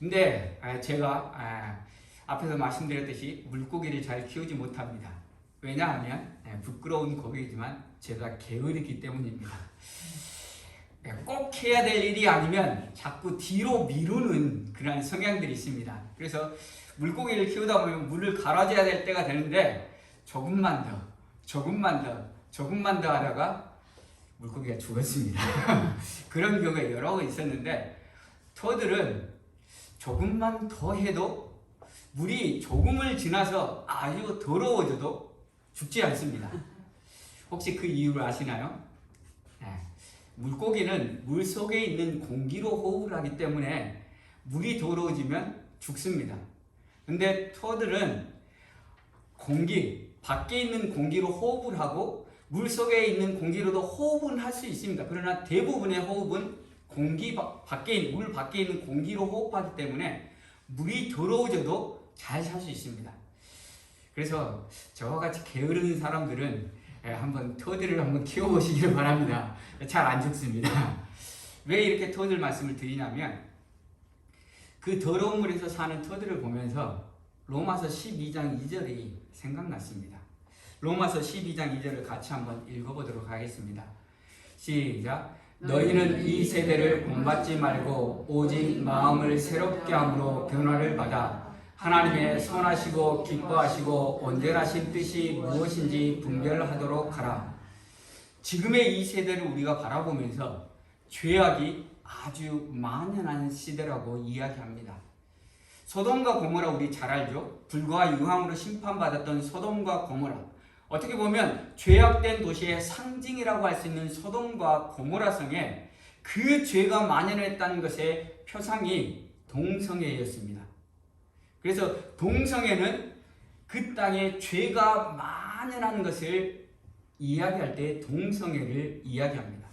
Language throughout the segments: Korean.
근데 제가 앞에서 말씀드렸듯이 물고기를 잘 키우지 못합니다. 왜냐하면 부끄러운 고백이지만 제가 게으르기 때문입니다. 꼭 해야 될 일이 아니면 자꾸 뒤로 미루는 그런 성향들이 있습니다. 그래서 물고기를 키우다 보면 물을 갈아줘야 될 때가 되는데 조금만 더 하다가 물고기가 죽었습니다. 그런 경우가 여러 번 있었는데 터들은 조금만 더 해도 물이 조금을 지나서 아주 더러워져도 죽지 않습니다. 혹시 그 이유를 아시나요? 물고기는 물 속에 있는 공기로 호흡을 하기 때문에 물이 더러워지면 죽습니다. 근데 터들은 밖에 있는 공기로 호흡을 하고 물 속에 있는 공기로도 호흡은 할 수 있습니다. 그러나 대부분의 호흡은 물 밖에 있는 공기로 호흡하기 때문에 물이 더러워져도 잘 살 수 있습니다. 그래서 저와 같이 게으른 사람들은 한번 터들을 한번 키워보시길 바랍니다. 잘 안 죽습니다. 왜 이렇게 터들 말씀을 드리냐면 그 더러운 물에서 사는 터들을 보면서 로마서 12장 2절이 생각났습니다. 로마서 12장 2절을 같이 한번 읽어보도록 하겠습니다. 시작. 너희는 이 세대를 본받지 말고 오직 마음을 새롭게 함으로 변화를 받아 하나님의 선하시고 기뻐하시고 온전하신 뜻이 무엇인지 분별하도록 하라. 지금의 이 세대를 우리가 바라보면서 죄악이 아주 만연한 시대라고 이야기합니다. 소돔과 고모라 우리 잘 알죠? 불과 유황으로 심판받았던 소돔과 고모라. 어떻게 보면 죄악된 도시의 상징이라고 할 수 있는 소돔과 고모라 성에 그 죄가 만연했다는 것의 표상이 동성애였습니다. 그래서 동성애는 그 땅에 죄가 만연한 것을 이야기할 때 동성애를 이야기합니다.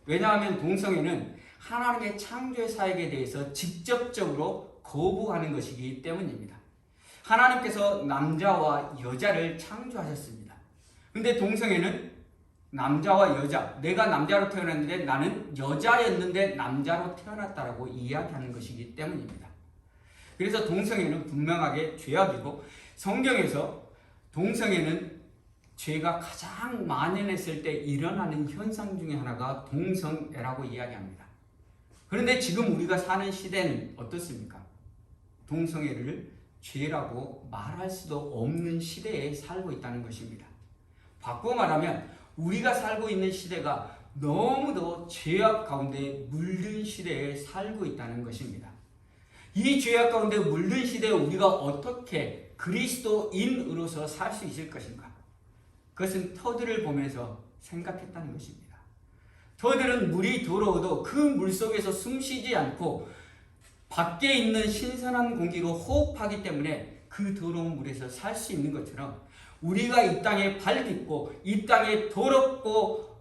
왜냐하면 동성애는 하나님의 창조의 사역에 대해서 직접적으로 거부하는 것이기 때문입니다. 하나님께서 남자와 여자를 창조하셨습니다. 근데 동성애는 남자와 여자, 내가 남자로 태어났는데 나는 여자였는데 남자로 태어났다라고 이야기하는 것이기 때문입니다. 그래서 동성애는 분명하게 죄악이고 성경에서 동성애는 죄가 가장 만연했을 때 일어나는 현상 중에 하나가 동성애라고 이야기합니다. 그런데 지금 우리가 사는 시대는 어떻습니까? 동성애를 죄라고 말할 수도 없는 시대에 살고 있다는 것입니다. 바꾸어 말하면 우리가 살고 있는 시대가 너무도 죄악 가운데 물든 시대에 살고 있다는 것입니다. 이 죄악 가운데 물든 시대에 우리가 어떻게 그리스도인으로서 살 수 있을 것인가? 그것은 터들을 보면서 생각했다는 것입니다. 터들은 물이 더러워도 그 물 속에서 숨쉬지 않고 밖에 있는 신선한 공기로 호흡하기 때문에 그 더러운 물에서 살 수 있는 것처럼 우리가 이 땅에 발 딛고 이 땅에 더럽고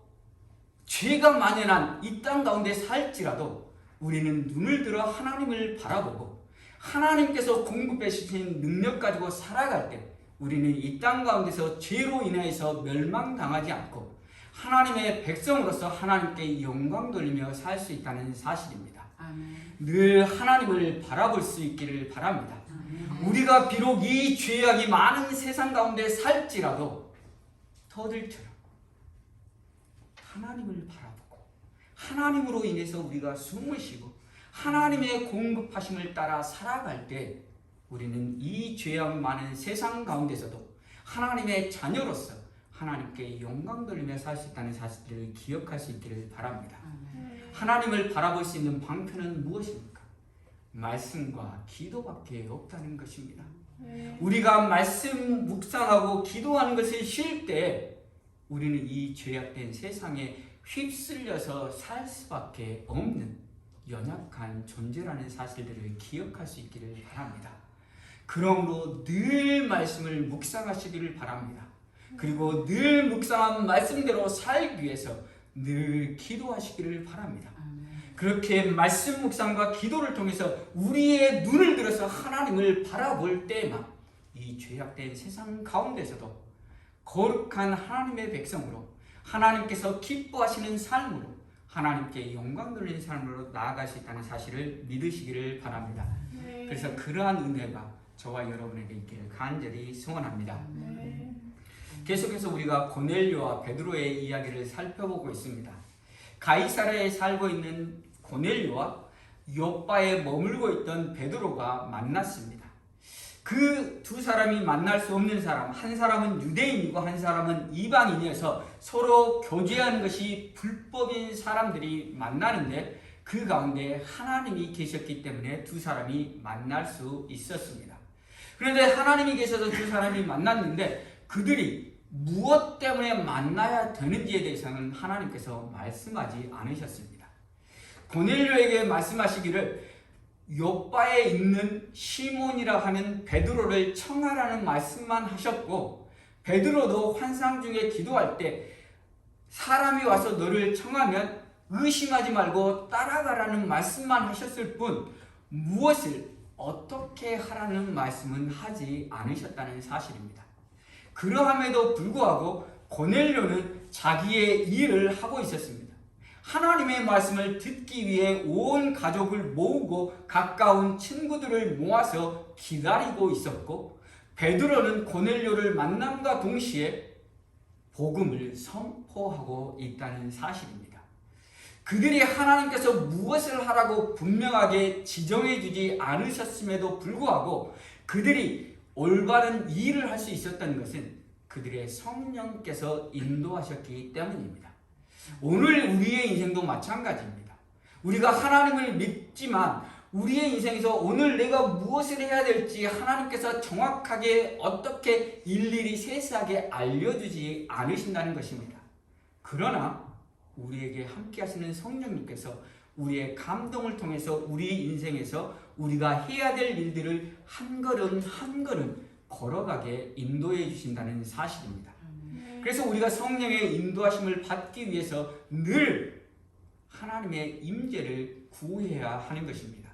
죄가 만연한 이 땅 가운데 살지라도 우리는 눈을 들어 하나님을 바라보고 하나님께서 공급해 주신 능력 가지고 살아갈 때 우리는 이 땅 가운데서 죄로 인해서 멸망당하지 않고 하나님의 백성으로서 하나님께 영광 돌리며 살 수 있다는 사실입니다. 아멘. 늘 하나님을 바라볼 수 있기를 바랍니다. 아멘. 우리가 비록 이 죄악이 많은 세상 가운데 살지라도 터들처럼 하나님을 바라보고 하나님으로 인해서 우리가 숨을 쉬고 하나님의 공급하심을 따라 살아갈 때 우리는 이 죄악 많은 세상 가운데서도 하나님의 자녀로서 하나님께 영광 돌리며 살 수 있다는 사실을 기억할 수 있기를 바랍니다. 하나님을 바라볼 수 있는 방편은 무엇입니까? 말씀과 기도밖에 없다는 것입니다. 우리가 말씀 묵상하고 기도하는 것을 쉴 때 우리는 이 죄악된 세상에 휩쓸려서 살 수밖에 없는 연약한 존재라는 사실들을 기억할 수 있기를 바랍니다. 그러므로 늘 말씀을 묵상하시기를 바랍니다. 그리고 늘 묵상한 말씀대로 살기 위해서 늘 기도하시기를 바랍니다. 그렇게 말씀 묵상과 기도를 통해서 우리의 눈을 들어서 하나님을 바라볼 때에만 이 죄악된 세상 가운데서도 거룩한 하나님의 백성으로 하나님께서 기뻐하시는 삶으로 하나님께 영광 돌리는 삶으로 나아갈 수 있다는 사실을 믿으시기를 바랍니다. 그래서 그러한 은혜가 저와 여러분에게 있기를 간절히 소원합니다. 계속해서 우리가 고넬료와 베드로의 이야기를 살펴보고 있습니다. 가이사랴에 살고 있는 고넬료와 요빠에 머물고 있던 베드로가 만났습니다. 그 두 사람이 만날 수 없는 사람, 한 사람은 유대인이고 한 사람은 이방인이어서 서로 교제하는 것이 불법인 사람들이 만나는데 그 가운데 하나님이 계셨기 때문에 두 사람이 만날 수 있었습니다. 그런데 하나님이 계셔서 두 사람이 만났는데 그들이 무엇 때문에 만나야 되는지에 대해서는 하나님께서 말씀하지 않으셨습니다. 고넬료에게 말씀하시기를 요빠에 있는 시몬이라 하는 베드로를 청하라는 말씀만 하셨고, 베드로도 환상 중에 기도할 때 사람이 와서 너를 청하면 의심하지 말고 따라가라는 말씀만 하셨을 뿐 무엇을 어떻게 하라는 말씀은 하지 않으셨다는 사실입니다. 그러함에도 불구하고 고넬료는 자기의 일을 하고 있었습니다. 하나님의 말씀을 듣기 위해 온 가족을 모으고 가까운 친구들을 모아서 기다리고 있었고, 베드로는 고넬료를 만남과 동시에 복음을 선포하고 있다는 사실입니다. 그들이 하나님께서 무엇을 하라고 분명하게 지정해 주지 않으셨음에도 불구하고 그들이 올바른 일을 할 수 있었던 것은 그들의 성령께서 인도하셨기 때문입니다. 오늘 우리의 인생도 마찬가지입니다. 우리가 하나님을 믿지만 우리의 인생에서 오늘 내가 무엇을 해야 될지 하나님께서 정확하게 어떻게 일일이 세세하게 알려주지 않으신다는 것입니다. 그러나 우리에게 함께 하시는 성령님께서 우리의 감동을 통해서 우리 인생에서 우리가 해야 될 일들을 한 걸음 한 걸음 걸어가게 인도해 주신다는 사실입니다. 그래서 우리가 성령의 인도하심을 받기 위해서 늘 하나님의 임재를 구해야 하는 것입니다.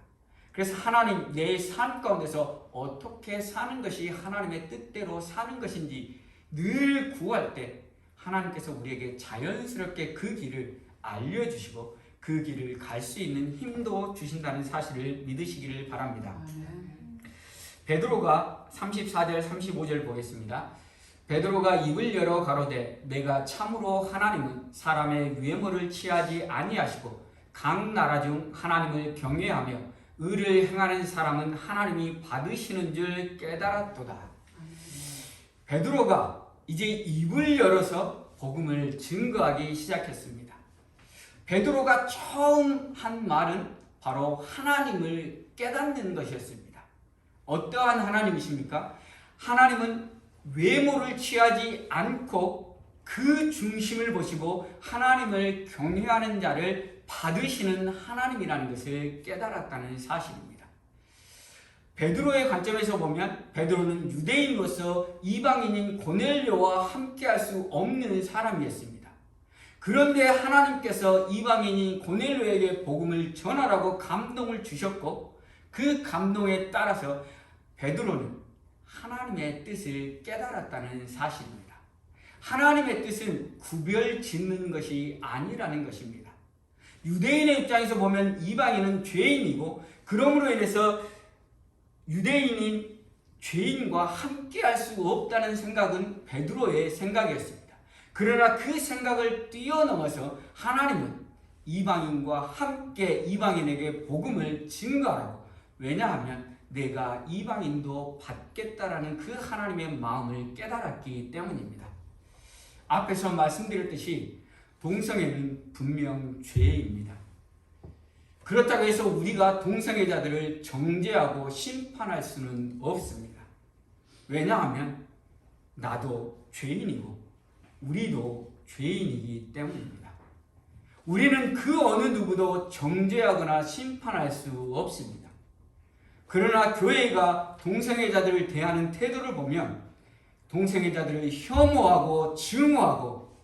그래서 하나님 내 삶 가운데서 어떻게 사는 것이 하나님의 뜻대로 사는 것인지 늘 구할 때 하나님께서 우리에게 자연스럽게 그 길을 알려주시고 그 길을 갈 수 있는 힘도 주신다는 사실을 믿으시기를 바랍니다. 베드로가 34절 35절 보겠습니다. 베드로가 입을 열어 가로되 내가 참으로 하나님은 사람의 외모를 취하지 아니하시고 각 나라 중 하나님을 경외하며 의를 행하는 사람은 하나님이 받으시는 줄 깨달았도다. 베드로가 이제 입을 열어서 복음을 증거하기 시작했습니다. 베드로가 처음 한 말은 바로 하나님을 깨닫는 것이었습니다. 어떠한 하나님이십니까? 하나님은 외모를 취하지 않고 그 중심을 보시고 하나님을 경외하는 자를 받으시는 하나님이라는 것을 깨달았다는 사실입니다. 베드로의 관점에서 보면 베드로는 유대인으로서 이방인인 고넬료와 함께할 수 없는 사람이었습니다. 그런데 하나님께서 이방인인 고넬료에게 복음을 전하라고 감동을 주셨고 그 감동에 따라서 베드로는 하나님의 뜻을 깨달았다는 사실입니다. 하나님의 뜻은 구별 짓는 것이 아니라는 것입니다. 유대인의 입장에서 보면 이방인은 죄인이고 그러므로 인해서 유대인인 죄인과 함께할 수 없다는 생각은 베드로의 생각이었습니다. 그러나 그 생각을 뛰어넘어서 하나님은 이방인과 함께 이방인에게 복음을 증거하라고, 왜냐하면 내가 이방인도 받겠다라는 그 하나님의 마음을 깨달았기 때문입니다. 앞에서 말씀드렸듯이 동성애는 분명 죄입니다. 그렇다고 해서 우리가 동성애자들을 정죄하고 심판할 수는 없습니다. 왜냐하면 나도 죄인이고 우리도 죄인이기 때문입니다. 우리는 그 어느 누구도 정죄하거나 심판할 수 없습니다. 그러나 교회가 동성애자들을 대하는 태도를 보면 동성애자들을 혐오하고 증오하고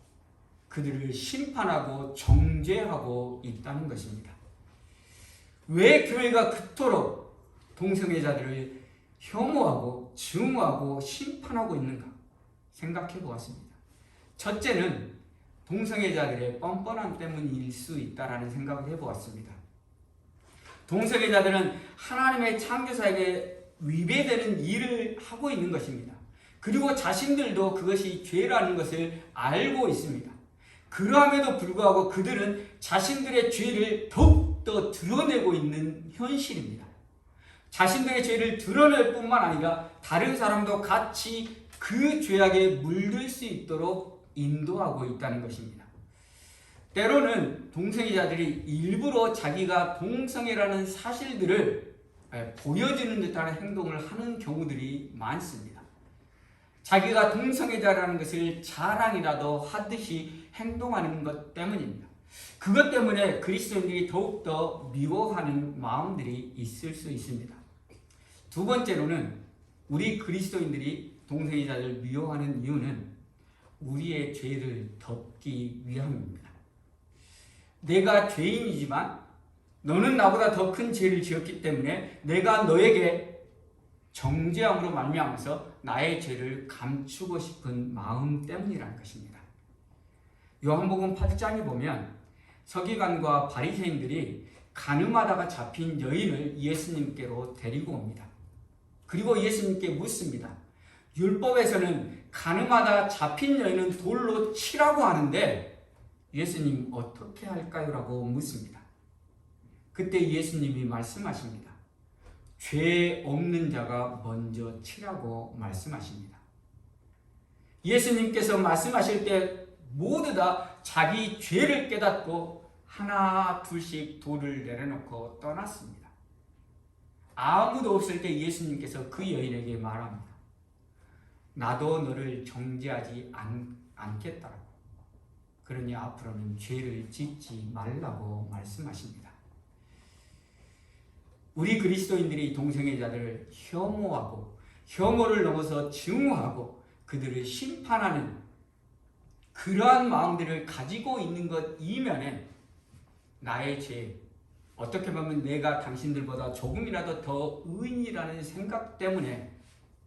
그들을 심판하고 정죄하고 있다는 것입니다. 왜 교회가 그토록 동성애자들을 혐오하고 증오하고 심판하고 있는가 생각해 보았습니다. 첫째는 동성애자들의 뻔뻔함 때문일 수 있다라는 생각을 해보았습니다. 동성애자들은 하나님의 창조사에게 위배되는 일을 하고 있는 것입니다. 그리고 자신들도 그것이 죄라는 것을 알고 있습니다. 그러함에도 불구하고 그들은 자신들의 죄를 더욱더 드러내고 있는 현실입니다. 자신들의 죄를 드러낼 뿐만 아니라 다른 사람도 같이 그 죄악에 물들 수 있도록 인도하고 있다는 것입니다. 때로는 동성애자들이 일부러 자기가 동성애라는 사실들을 보여주는 듯한 행동을 하는 경우들이 많습니다. 자기가 동성애자라는 것을 자랑이라도 하듯이 행동하는 것 때문입니다. 그것 때문에 그리스도인들이 더욱더 미워하는 마음들이 있을 수 있습니다. 두 번째로는 우리 그리스도인들이 동성애자를 미워하는 이유는 우리의 죄를 덮기 위함입니다. 내가 죄인이지만 너는 나보다 더 큰 죄를 지었기 때문에 내가 너에게 정죄함으로 말미암아서 나의 죄를 감추고 싶은 마음 때문이라는 것입니다. 요한복음 8장에 보면 서기관과 바리새인들이 간음하다가 잡힌 여인을 예수님께로 데리고 옵니다. 그리고 예수님께 묻습니다. 율법에서는 간음하다 잡힌 여인은 돌로 치라고 하는데 예수님 어떻게 할까요? 라고 묻습니다. 그때 예수님이 말씀하십니다. 죄 없는 자가 먼저 치라고 말씀하십니다. 예수님께서 말씀하실 때 모두 다 자기 죄를 깨닫고 하나 둘씩 돌을 내려놓고 떠났습니다. 아무도 없을 때 예수님께서 그 여인에게 말합니다. 나도 너를 정죄하지 않겠다라고. 그러니 앞으로는 죄를 짓지 말라고 말씀하십니다. 우리 그리스도인들이 동성애자들을 혐오하고 혐오를 넘어서 증오하고 그들을 심판하는 그러한 마음들을 가지고 있는 것 이면에 나의 죄, 어떻게 보면 내가 당신들보다 조금이라도 더 의인이라는 생각 때문에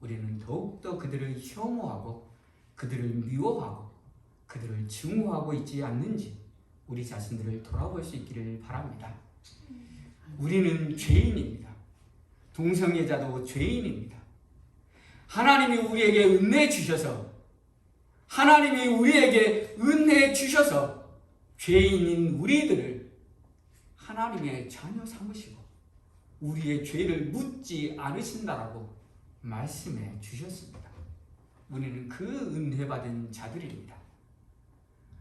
우리는 더욱더 그들을 혐오하고 그들을 미워하고 그들을 증오하고 있지 않는지 우리 자신들을 돌아볼 수 있기를 바랍니다. 우리는 죄인입니다. 동성애자도 죄인입니다. 하나님이 우리에게 은혜 주셔서 죄인인 우리들을 하나님의 자녀 삼으시고 우리의 죄를 묻지 않으신다라고 말씀해 주셨습니다. 우리는 그 은혜 받은 자들입니다.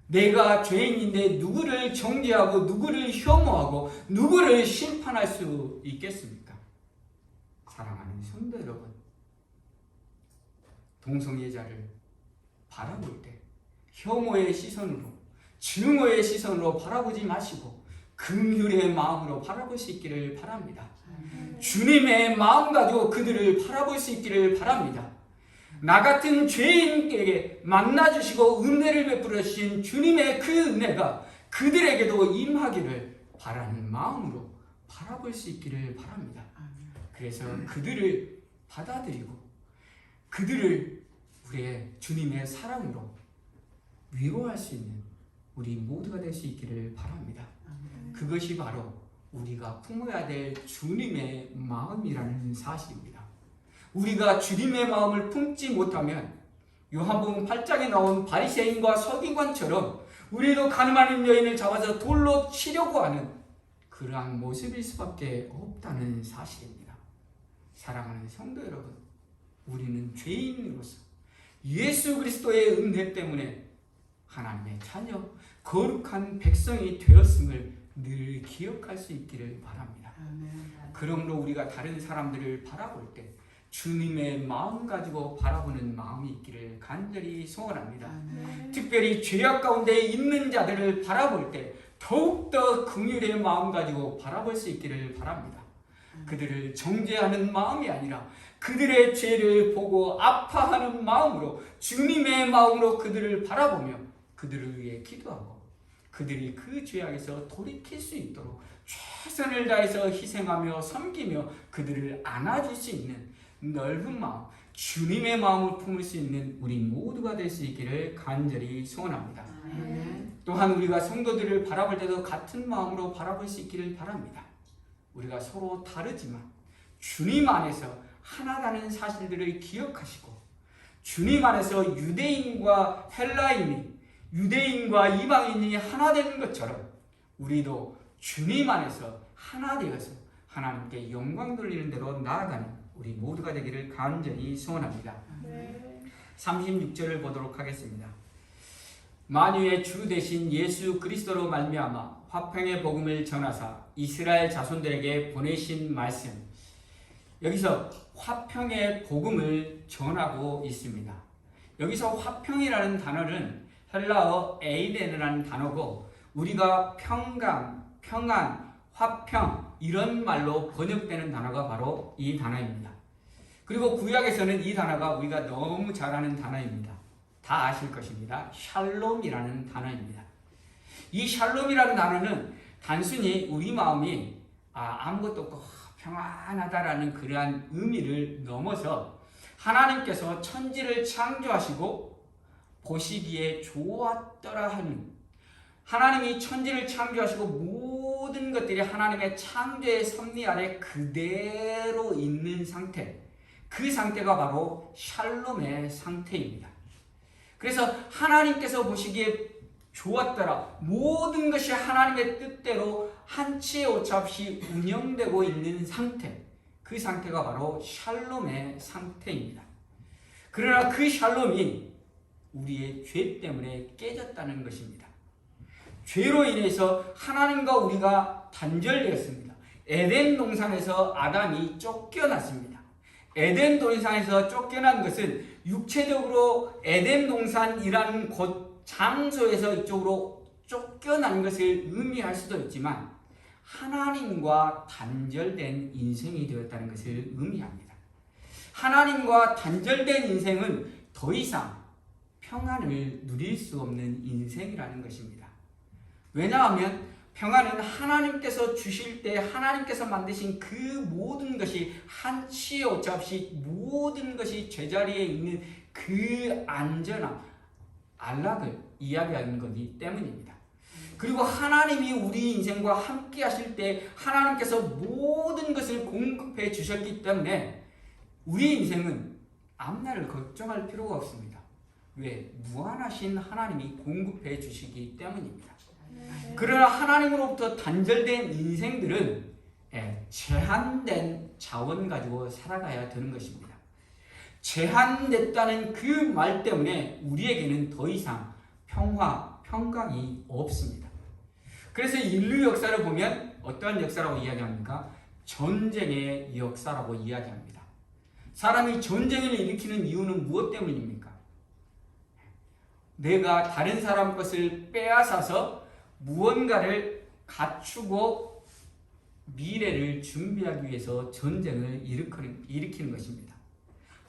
내가 죄인인데 누구를 정죄하고 누구를 혐오하고 누구를 심판할 수 있겠습니까? 사랑하는 성도 여러분, 동성애자를 바라볼 때 혐오의 시선으로 증오의 시선으로 바라보지 마시고 긍휼의 마음으로 바라볼 수 있기를 바랍니다. 주님의 마음 가지고 그들을 바라볼 수 있기를 바랍니다. 나 같은 죄인에게 만나주시고 은혜를 베풀어 주신 주님의 그 은혜가 그들에게도 임하기를 바라는 마음으로 바라볼 수 있기를 바랍니다. 그래서 그들을 받아들이고 그들을 우리의 주님의 사랑으로 위로할 수 있는 우리 모두가 될 수 있기를 바랍니다. 그것이 바로 우리가 품어야 될 주님의 마음이라는 사실입니다. 우리가 주님의 마음을 품지 못하면 요한복음 8장에 나온 바리새인과 서기관처럼 우리도 가늠하는 여인을 잡아서 돌로 치려고 하는 그러한 모습일 수밖에 없다는 사실입니다. 사랑하는 성도 여러분, 우리는 죄인으로서 예수 그리스도의 은혜 때문에 하나님의 자녀, 거룩한 백성이 되었음을 늘 기억할 수 있기를 바랍니다. 그러므로 우리가 다른 사람들을 바라볼 때 주님의 마음 가지고 바라보는 마음이 있기를 간절히 소원합니다. 특별히 죄악 가운데 있는 자들을 바라볼 때 더욱더 긍휼의 마음 가지고 바라볼 수 있기를 바랍니다. 그들을 정죄하는 마음이 아니라 그들의 죄를 보고 아파하는 마음으로 주님의 마음으로 그들을 바라보며 그들을 위해 기도하고 그들이 그 죄악에서 돌이킬 수 있도록 최선을 다해서 희생하며 섬기며 그들을 안아줄 수 있는 넓은 마음, 주님의 마음을 품을 수 있는 우리 모두가 될 수 있기를 간절히 소원합니다. 또한 우리가 성도들을 바라볼 때도 같은 마음으로 바라볼 수 있기를 바랍니다. 우리가 서로 다르지만 주님 안에서 하나라는 사실들을 기억하시고 주님 안에서 유대인과 헬라인이 유대인과 이방인이 하나 되는 것처럼 우리도 주님 안에서 하나 되어서 하나님께 영광 돌리는 대로 나아가는 우리 모두가 되기를 간절히 소원합니다. 36절을 보도록 하겠습니다. 만유의 주 되신 예수 그리스도로 말미암아 화평의 복음을 전하사 이스라엘 자손들에게 보내신 말씀. 여기서 화평의 복음을 전하고 있습니다. 여기서 화평이라는 단어는 헬라어 에이덴이라는 단어고 우리가 평강, 평안, 화평 이런 말로 번역되는 단어가 바로 이 단어입니다. 그리고 구약에서는 이 단어가 우리가 너무 잘 아는 단어입니다. 다 아실 것입니다. 샬롬이라는 단어입니다. 이 샬롬이라는 단어는 단순히 우리 마음이 아무것도 없고 평안하다라는 그러한 의미를 넘어서 하나님께서 천지를 창조하시고 보시기에 좋았더라 하는, 하나님이 천지를 창조하시고 모든 것들이 하나님의 창조의 섭리 아래 그대로 있는 상태, 그 상태가 바로 샬롬의 상태입니다. 그래서 하나님께서 보시기에 좋았더라, 모든 것이 하나님의 뜻대로 한치의 오차 없이 운영되고 있는 상태, 그 상태가 바로 샬롬의 상태입니다. 그러나 그 샬롬이 우리의 죄 때문에 깨졌다는 것입니다. 죄로 인해서 하나님과 우리가 단절되었습니다. 에덴 동산에서 아담이 쫓겨났습니다. 에덴 동산에서 쫓겨난 것은 육체적으로 에덴 동산이라는 곳 장소에서 이쪽으로 쫓겨난 것을 의미할 수도 있지만 하나님과 단절된 인생이 되었다는 것을 의미합니다. 하나님과 단절된 인생은 더 이상 평안을 누릴 수 없는 인생이라는 것입니다. 왜냐하면 평안은 하나님께서 주실 때 하나님께서 만드신 그 모든 것이 한치의 오차 없이 모든 것이 제자리에 있는 그 안전함, 안락을 이야기하는 것이기 때문입니다. 그리고 하나님이 우리 인생과 함께 하실 때 하나님께서 모든 것을 공급해 주셨기 때문에 우리 인생은 앞날을 걱정할 필요가 없습니다. 왜? 무한하신 하나님이 공급해 주시기 때문입니다. 그러나 하나님으로부터 단절된 인생들은 제한된 자원 가지고 살아가야 되는 것입니다. 제한됐다는 그 말 때문에 우리에게는 더 이상 평화, 평강이 없습니다. 그래서 인류 역사를 보면 어떠한 역사라고 이야기합니까? 전쟁의 역사라고 이야기합니다. 사람이 전쟁을 일으키는 이유는 무엇 때문입니까? 내가 다른 사람 것을 빼앗아서 무언가를 갖추고 미래를 준비하기 위해서 전쟁을 일으키는 것입니다.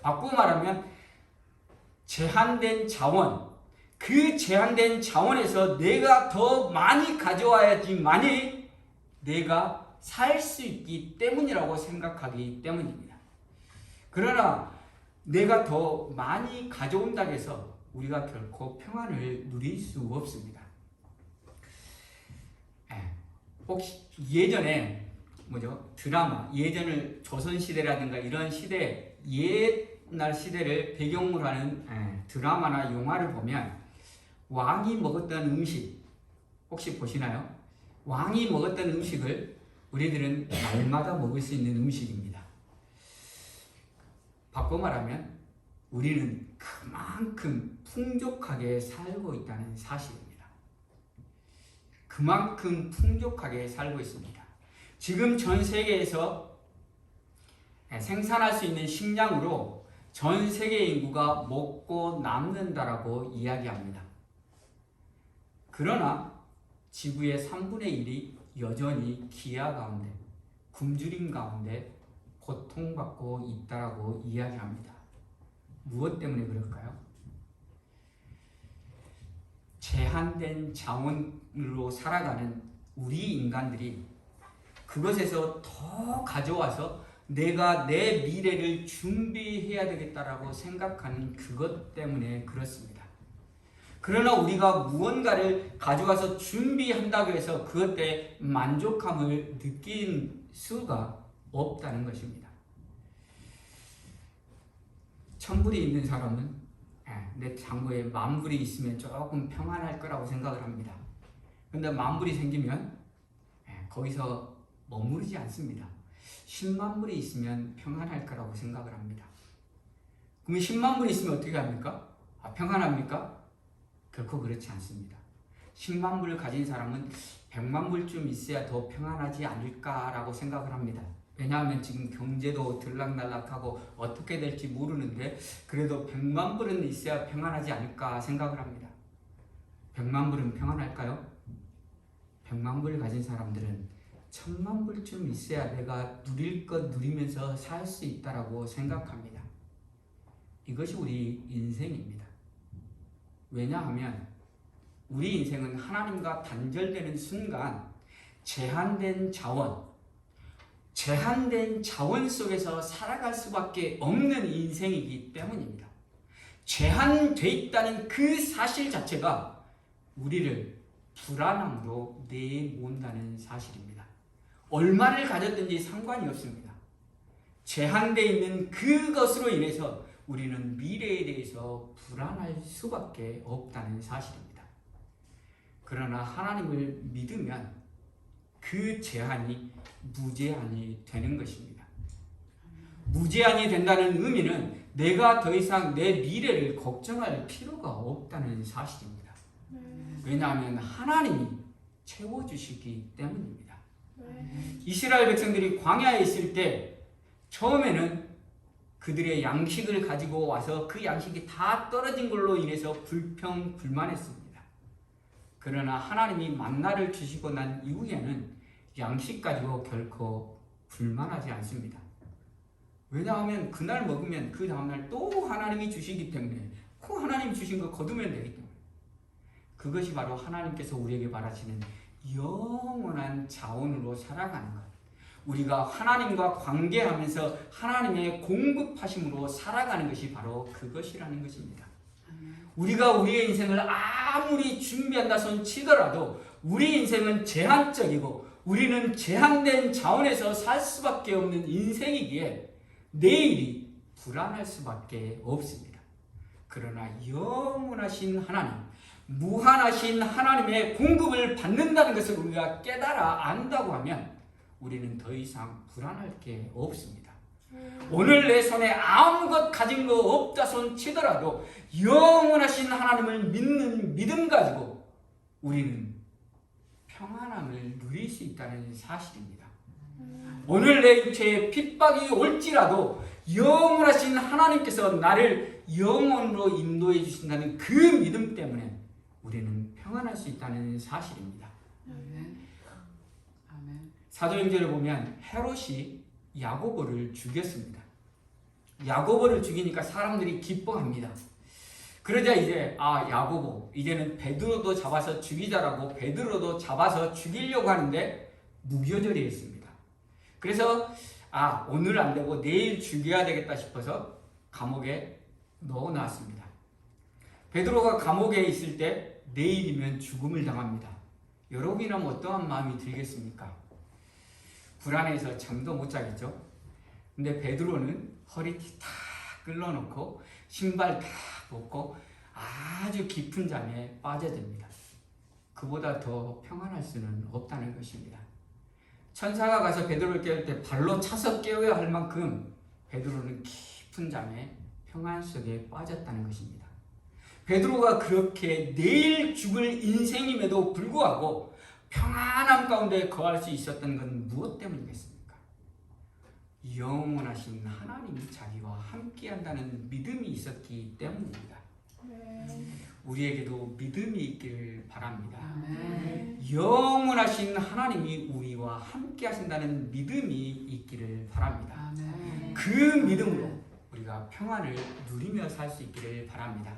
바꾸고 말하면 제한된 자원, 그 제한된 자원에서 내가 더 많이 가져와야지만이 내가 살 수 있기 때문이라고 생각하기 때문입니다. 그러나 내가 더 많이 가져온다고 해서 우리가 결코 평안을 누릴 수 없습니다. 혹시 예전에 드라마, 예전을 조선시대라든가 이런 시대, 옛날 시대를 배경으로 하는 드라마나 영화를 보면 왕이 먹었던 음식 혹시 보시나요? 왕이 먹었던 음식을 우리들은 날마다 먹을 수 있는 음식입니다. 바꿔 말하면 우리는 그만큼 풍족하게 살고 있다는 사실입니다. 그만큼 풍족하게 살고 있습니다. 지금 전 세계에서 생산할 수 있는 식량으로 전 세계 인구가 먹고 남는다라고 이야기합니다. 그러나 지구의 3분의 1이 여전히 기아 가운데, 굶주림 가운데 고통받고 있다라고 이야기합니다. 무엇 때문에 그럴까요? 제한된 자원으로 살아가는 우리 인간들이 그것에서 더 가져와서 내가 내 미래를 준비해야 되겠다라고 생각하는 그것 때문에 그렇습니다. 그러나 우리가 무언가를 가져와서 준비한다고 해서 그것에 만족함을 느낀 수가 없다는 것입니다. 1000불이 있는 사람은 내 장부에 10,000불이 있으면 조금 평안할 거라고 생각을 합니다. 그런데 10,000불이 생기면 거기서 머무르지 않습니다. 100,000불이 있으면 평안할 거라고 생각을 합니다. 그러면 100,000불이 있으면 어떻게 합니까? 평안합니까? 결코 그렇지 않습니다. 100,000불을 가진 사람은 100,000불쯤 있어야 더 평안하지 않을까라고 생각을 합니다. 왜냐하면 지금 경제도 들락날락하고 어떻게 될지 모르는데 그래도 100,000불은 있어야 평안하지 않을까 생각을 합니다. 100,000불은 평안할까요? 100,000불을 가진 사람들은 1,000,000불쯤 있어야 내가 누릴 것 누리면서 살 수 있다라고 생각합니다. 이것이 우리 인생입니다. 왜냐하면 우리 인생은 하나님과 단절되는 순간 제한된 자원 속에서 살아갈 수밖에 없는 인생이기 때문입니다. 제한되어 있다는 그 사실 자체가 우리를 불안함으로 내몬다는 사실입니다. 얼마를 가졌든지 상관이 없습니다. 제한되어 있는 그것으로 인해서 우리는 미래에 대해서 불안할 수밖에 없다는 사실입니다. 그러나 하나님을 믿으면 그 제한이 무제한이 되는 것입니다. 무제한이 된다는 의미는 내가 더 이상 내 미래를 걱정할 필요가 없다는 사실입니다. 왜냐하면 하나님이 채워주시기 때문입니다. 이스라엘 백성들이 광야에 있을 때 처음에는 그들의 양식을 가지고 와서 그 양식이 다 떨어진 걸로 인해서 불평불만했습니다. 그러나 하나님이 만나를 주시고 난 이후에는 양식 가지고 결코 불만하지 않습니다. 왜냐하면 그날 먹으면 그 다음날 또 하나님이 주시기 때문에 그 하나님 주신 거 거두면 되기 때문에 그것이 바로 하나님께서 우리에게 바라시는 영원한 자원으로 살아가는 것. 우리가 하나님과 관계하면서 하나님의 공급하심으로 살아가는 것이 바로 그것이라는 것입니다. 우리가 우리의 인생을 아무리 준비한다 손 치더라도 우리 인생은 제한적이고 우리는 제한된 자원에서 살 수밖에 없는 인생이기에 내일이 불안할 수밖에 없습니다. 그러나 영원하신 하나님, 무한하신 하나님의 공급을 받는다는 것을 우리가 깨달아 안다고 하면 우리는 더 이상 불안할 게 없습니다. 오늘 내 손에 아무것 가진 거 없다 손 치더라도 영원하신 하나님을 믿는 믿음 가지고 우리는 평안함을 누릴 수 있다는 사실입니다. 오늘 내 육체에 핍박이 올지라도 영원하신 하나님께서 나를 영원으로 인도해 주신다는 그 믿음 때문에 우리는 평안할 수 있다는 사실입니다. 사도행전을 보면 헤롯이 야고보를 죽였습니다. 야고보를 죽이니까 사람들이 기뻐합니다. 그러자 이제 야고보 이제는 베드로도 잡아서 죽이자라고 베드로도 잡아서 죽이려고 하는데 무교절이 했습니다. 그래서 오늘 안 되고 내일 죽여야 되겠다 싶어서 감옥에 넣어놨습니다. 베드로가 감옥에 있을 때 내일이면 죽음을 당합니다. 여러분이라면 어떠한 마음이 들겠습니까? 불안해서 잠도 못 자겠죠. 근데 베드로는 허리띠 다 끌어놓고 신발 다 벗고 아주 깊은 잠에 빠져듭니다. 그보다 더 평안할 수는 없다는 것입니다. 천사가 가서 베드로를 깨울 때 발로 차서 깨워야 할 만큼 베드로는 깊은 잠에 평안 속에 빠졌다는 것입니다. 베드로가 그렇게 내일 죽을 인생임에도 불구하고 평안함 가운데 거할 수 있었던 건 무엇 때문이겠습니까? 영원하신 하나님이 자기와 함께한다는 믿음이 있었기 때문입니다. 우리에게도 믿음이 있기를 바랍니다. 영원하신 하나님이 우리와 함께 하신다는 믿음이 있기를 바랍니다. 그 믿음으로 우리가 평안을 누리며 살 수 있기를 바랍니다.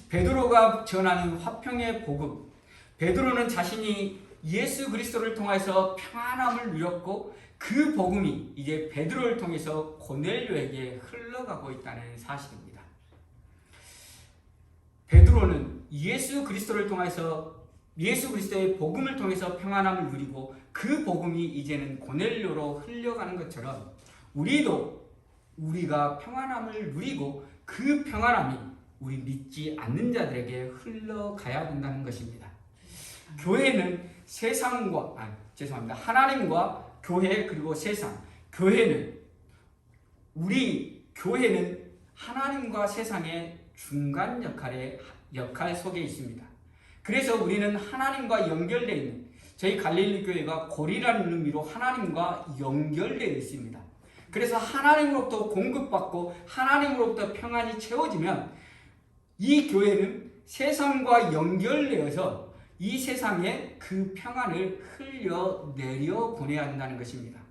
베드로가 전하는 화평의 복음, 베드로는 자신이 예수 그리스도를 통해서 평안함을 누렸고 그 복음이 이제 베드로를 통해서 고넬료에게 흘러가고 있다는 사실입니다. 베드로는 예수 그리스도를 통해서 예수 그리스도의 복음을 통해서 평안함을 누리고 그 복음이 이제는 고넬료로 흘려가는 것처럼 우리도 우리가 평안함을 누리고 그 평안함이 우리 믿지 않는 자들에게 흘러가야 된다는 것입니다. 교회는 하나님과 교회 그리고 세상. 교회는 하나님과 세상의 중간 역할 속에 있습니다. 그래서 우리는 하나님과 연결되어 있는, 저희 갈릴리 교회가 고리라는 의미로 하나님과 연결되어 있습니다. 그래서 하나님으로부터 공급받고 하나님으로부터 평안이 채워지면 이 교회는 세상과 연결되어서 이 세상에 그 평안을 흘려내려 보내야 한다는 것입니다.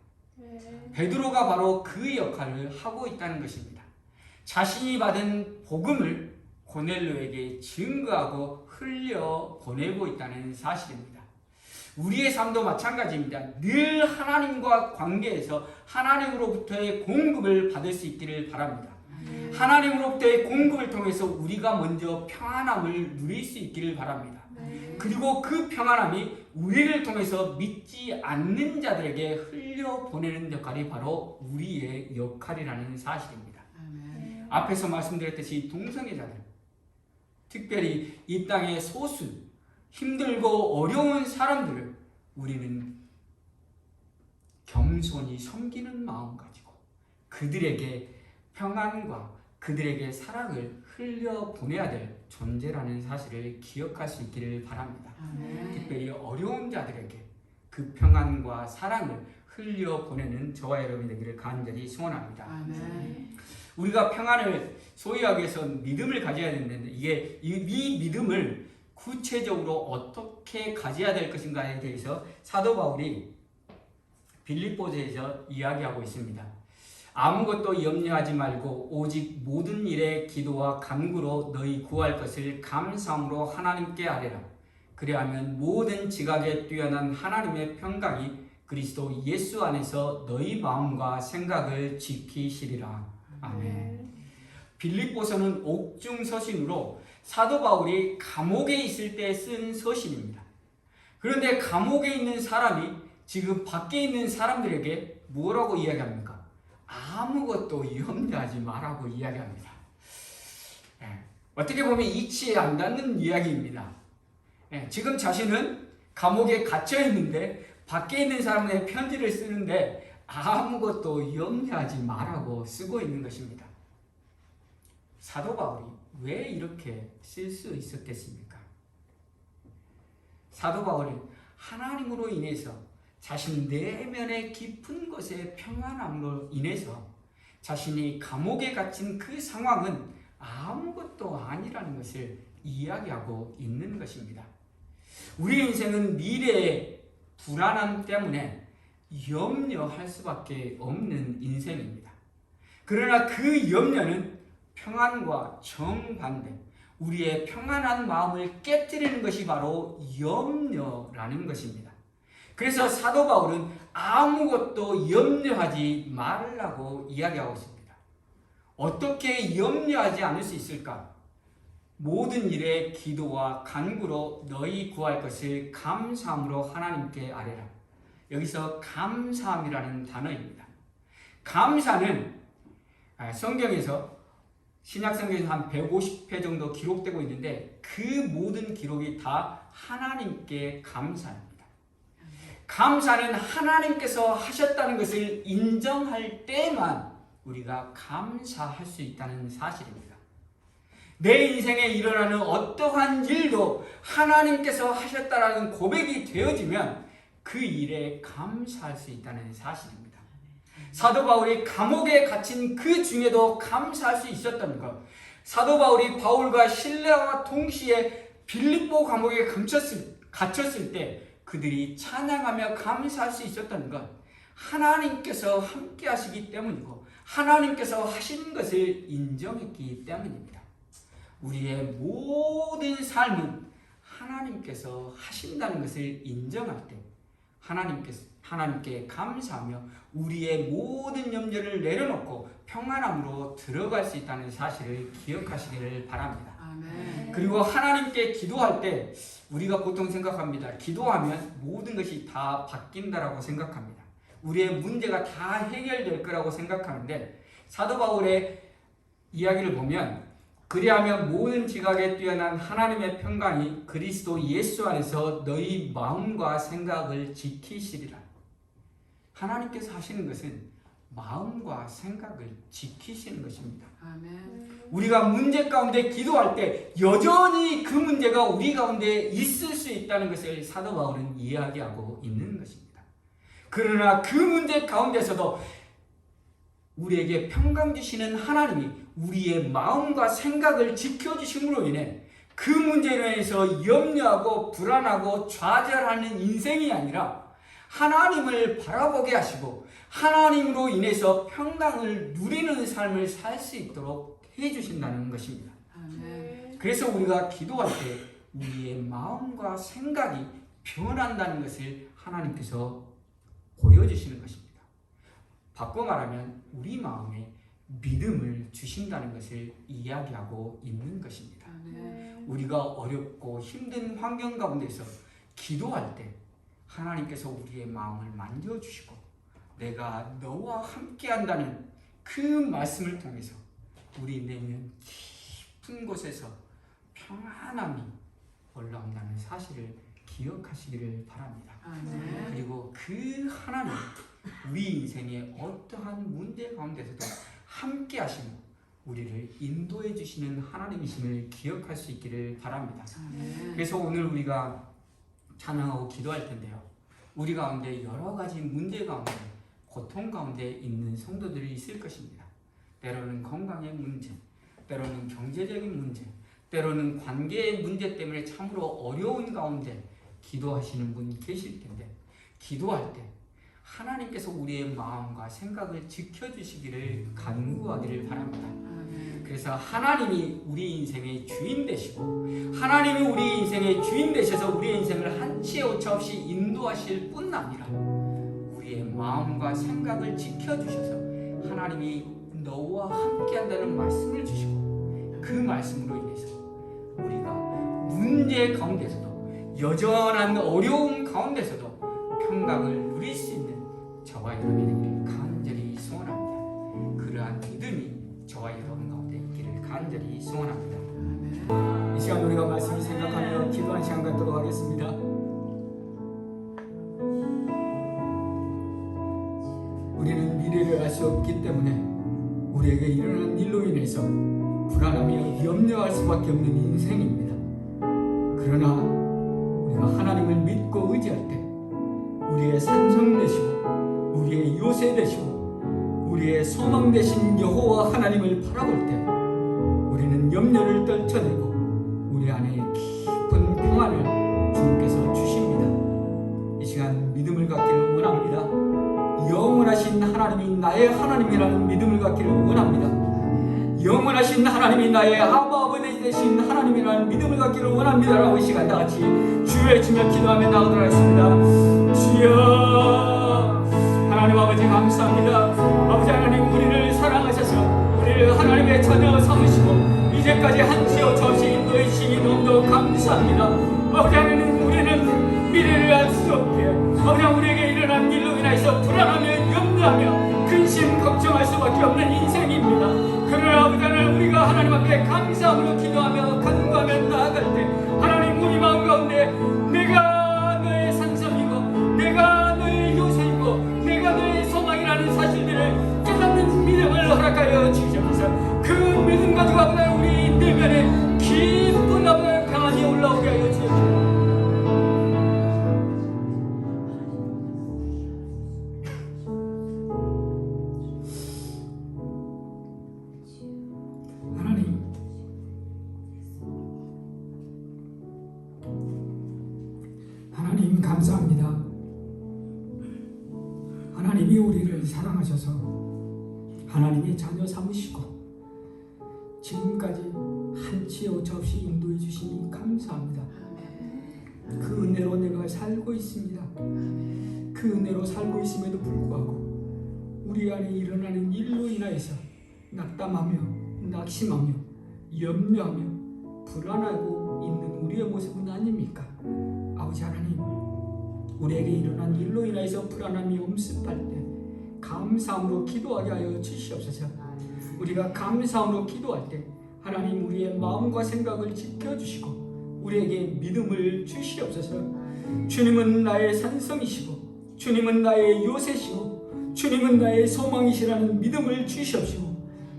베드로가 바로 그 역할을 하고 있다는 것입니다. 자신이 받은 복음을 고넬료에게 증거하고 흘려보내고 있다는 사실입니다. 우리의 삶도 마찬가지입니다. 늘 하나님과 관계에서 하나님으로부터의 공급을 받을 수 있기를 바랍니다. 하나님으로부터의 공급을 통해서 우리가 먼저 평안함을 누릴 수 있기를 바랍니다. 그리고 그 평안함이 우리를 통해서 믿지 않는 자들에게 흘려보내는 역할이 바로 우리의 역할이라는 사실입니다. 앞에서 말씀드렸듯이 동성애자들, 특별히 이 땅의 소수, 힘들고 어려운 사람들을 우리는 겸손히 섬기는 마음 가지고 그들에게 평안과 그들에게 사랑을 흘려보내야 될 존재라는 사실을 기억할 수 있기를 바랍니다. 특별히 어려운 자들에게 그 평안과 사랑을 흘려보내는 저와 여러분이 되기를 간절히 소원합니다. 우리가 평안을 소유하기 위해서 믿음을 가져야 되는데 이 믿음을 구체적으로 어떻게 가져야 될 것인가에 대해서 사도 바울이 빌립보서에서 이야기하고 있습니다. 아무것도 염려하지 말고 오직 모든 일에 기도와 간구로 너희 구할 것을 감사함으로 하나님께 아뢰라. 그리하면 모든 지각에 뛰어난 하나님의 평강이 그리스도 예수 안에서 너희 마음과 생각을 지키시리라. 아멘. 빌립보서는 옥중 서신으로 사도 바울이 감옥에 있을 때 쓴 서신입니다. 그런데 감옥에 있는 사람이 지금 밖에 있는 사람들에게 뭐라고 이야기합니까? 아무것도 염려하지 말라고 이야기합니다. 어떻게 보면 이치에 안 닿는 이야기입니다. 지금 자신은 감옥에 갇혀 있는데 밖에 있는 사람의 편지를 쓰는데 아무것도 염려하지 말라고 쓰고 있는 것입니다. 사도 바울이 왜 이렇게 쓸 수 있었겠습니까? 사도 바울은 하나님으로 인해서 자신 내면의 깊은 것의 평안함으로 인해서 자신이 감옥에 갇힌 그 상황은 아무것도 아니라는 것을 이야기하고 있는 것입니다. 우리 인생은 미래의 불안함 때문에 염려할 수밖에 없는 인생입니다. 그러나 그 염려는 평안과 정반대, 우리의 평안한 마음을 깨뜨리는 것이 바로 염려라는 것입니다. 그래서 사도 바울은 아무것도 염려하지 말라고 이야기하고 있습니다. 어떻게 염려하지 않을 수 있을까? 모든 일에 기도와 간구로 너희 구할 것을 감사함으로 하나님께 아뢰라. 여기서 감사함이라는 단어입니다. 감사는 성경에서 신약 성경에서 한 150회 정도 기록되고 있는데 그 모든 기록이 다 하나님께 감사합니다. 감사는 하나님께서 하셨다는 것을 인정할 때만 우리가 감사할 수 있다는 사실입니다. 내 인생에 일어나는 어떠한 일도 하나님께서 하셨다라는 고백이 되어지면 그 일에 감사할 수 있다는 사실입니다. 사도 바울이 감옥에 갇힌 그 중에도 감사할 수 있었던 것, 사도 바울이 바울과 실레와 동시에 빌립보 감옥에 갇혔을 때 그들이 찬양하며 감사할 수 있었던 것, 하나님께서 함께 하시기 때문이고 하나님께서 하신 것을 인정했기 때문입니다. 우리의 모든 삶은 하나님께서 하신다는 것을 인정할 때 하나님께 감사하며 우리의 모든 염려를 내려놓고 평안함으로 들어갈 수 있다는 사실을 기억하시기를 바랍니다. 아멘. 그리고 하나님께 기도할 때 우리가 보통 생각합니다. 기도하면 모든 것이 다 바뀐다라고 생각합니다. 우리의 문제가 다 해결될 거라고 생각하는데 사도 바울의 이야기를 보면 그리하면 모든 지각에 뛰어난 하나님의 평강이 그리스도 예수 안에서 너희 마음과 생각을 지키시리라. 하나님께서 하시는 것은 마음과 생각을 지키시는 것입니다. 아멘. 우리가 문제 가운데 기도할 때 여전히 그 문제가 우리 가운데 있을 수 있다는 것을 사도 바울은 이야기하고 있는 것입니다. 그러나 그 문제 가운데서도 우리에게 평강 주시는 하나님이 우리의 마음과 생각을 지켜주심으로 인해 그 문제로 인해서 염려하고 불안하고 좌절하는 인생이 아니라 하나님을 바라보게 하시고 하나님으로 인해서 평강을 누리는 삶을 살 수 있도록 해주신다는 것입니다. 아멘. 그래서 우리가 기도할 때 우리의 마음과 생각이 변한다는 것을 하나님께서 보여주시는 것입니다. 바꿔 말하면 우리 마음에 믿음을 주신다는 것을 이야기하고 있는 것입니다. 아멘. 우리가 어렵고 힘든 환경 가운데서 기도할 때 하나님께서 우리의 마음을 만져주시고 내가 너와 함께한다는 그 말씀을 통해서 우리 내면 깊은 곳에서 평안함이 올라온다는 사실을 기억하시기를 바랍니다. 아멘. 그리고 그 하나님 우리 인생의 어떠한 문제 가운데서도 함께 하시며 우리를 인도해 주시는 하나님이심을 기억할 수 있기를 바랍니다. 아멘. 그래서 오늘 우리가 찬양하고 기도할 텐데요. 우리 가운데 여러 가지 문제 가운데 고통 가운데 있는 성도들이 있을 것입니다. 때로는 건강의 문제, 때로는 경제적인 문제, 때로는 관계의 문제 때문에 참으로 어려운 가운데 기도하시는 분 계실 텐데 기도할 때 하나님께서 우리의 마음과 생각을 지켜주시기를 간구하기를 바랍니다. 아멘. 그래서 하나님이 우리 인생의 주인 되시고 하나님이 우리 인생의 주인 되셔서 우리의 인생을 한치의 오차 없이 인도하실 뿐 아니라 우리의 마음과 생각을 지켜주셔서 하나님이 너와 함께한다는 말씀을 주시고 그 말씀으로 인해서 우리가 문제 가운데서도 여전한 어려움 가운데서도 평강을 누릴 수 있는 저와 여러분이 되기를 간절히 소원합니다. 그러한 믿음이 저와 여러분 가운데 있기를 간절히 소원합니다. 아멘. 이 시간 우리가 말씀을 생각하며 기도하는 시간 갖도록 하겠습니다. 우리는 미래를 알 수 없기 때문에 우리에게 일어난 일로 인해서 불안하며 염려할 수밖에 없는 인생입니다. 그러나 우리가 하나님을 믿고 의지할 때 우리의 산성 되시고 우리의 요새 되시고 우리의 소망 되신 여호와 하나님을 바라볼 때 우리는 염려를 떨쳐내고 우리 안에 깊은 평안을 주님께서 주십니다. 이 시간 믿음을 갖기를 원합니다. 영원하신 하나님이 나의 하나님이라는 믿음을 갖기를 원합니다. 영원하신 하나님이 나의 아버지 되신 하나님이라는 믿음을 갖기를 원합니다라고 이 시간 다같이 주여 외치며 기도하며 나가도록 하겠습니다. 주여 하나님 아버지 감사합니다. 아버지 하나님 우리를 사랑하셔서 우리를 하나님의 자녀 삼으시고 이제까지 한치 오차 없이 인도해 주시니 너무도 감사합니다. 아버지 하나님 우리는 미래를 알 수 없게 아버지 우리에게 일어난 일로 인해서 불안하며 염려하며 근심 걱정할 수밖에 없는 인생입니다. 그러나 아버지 하나님 우리가 하나님 앞에 감사함으로 기도하며 간구하며 나아갈 때 하나님 우리 마음 가운데 내가 너의 산성이고 내가 너의 요새이고 내가 너의 소망이라는 사실들을 깨닫는 믿음을 허락하여 주시옵소서. 그 믿음 가지고 아버지 우리 내면에 깊은 아버지 강함이 올라오게 하여 주옵소서. 하나님 감사합니다. 하나님이 우리를 사랑하셔서 하나님의 자녀 삼으시고 지금까지 한치 오차 없이 인도해 주시니 감사합니다. 그 은혜로 내가 살고 있습니다. 그 은혜로 살고 있음에도 불구하고 우리 안에 일어나는 일로 인하여서 낙담하며 낙심하며 염려하며 불안하고 있는 우리의 모습은 아닙니까? 아버지 하나님, 우리에게 일어난 일로 인하여서 불안함이 엄습할 때 감사함으로 기도하게 하여 주시옵소서. 우리가 감사함으로 기도할 때 하나님 우리의 마음과 생각을 지켜주시고 우리에게 믿음을 주시옵소서. 주님은 나의 산성이시고 주님은 나의 요새시고 주님은 나의 소망이시라는 믿음을 주시옵시고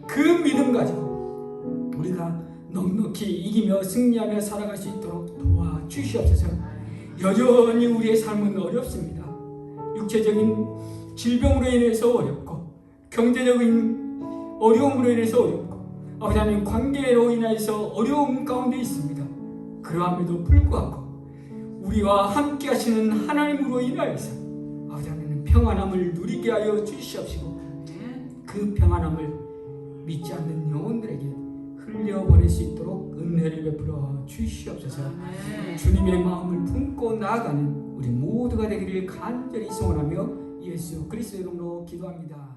그 믿음 가지고 우리가 넉넉히 이기며 승리하며 살아갈 수 있도록 도와주시옵소서. 여전히 우리의 삶은 어렵습니다. 육체적인 질병으로 인해서 어렵고 경제적인 어려움으로 인해서 어렵고 아버지 하나님 관계로 인해서 어려움 가운데 있습니다. 그러함에도 불구하고 우리와 함께 하시는 하나님으로 인하여서 아버지 하나님 평안함을 누리게 하여 주시옵시고 그 평안함을 믿지 않는 영혼들에게 흘려보낼 수 있도록 은혜를 베풀어 주시옵소서. 주님의 마음을 품고 나아가는 우리 모두가 되기를 간절히 소원하며 예수 그리스도 이름으로 기도합니다.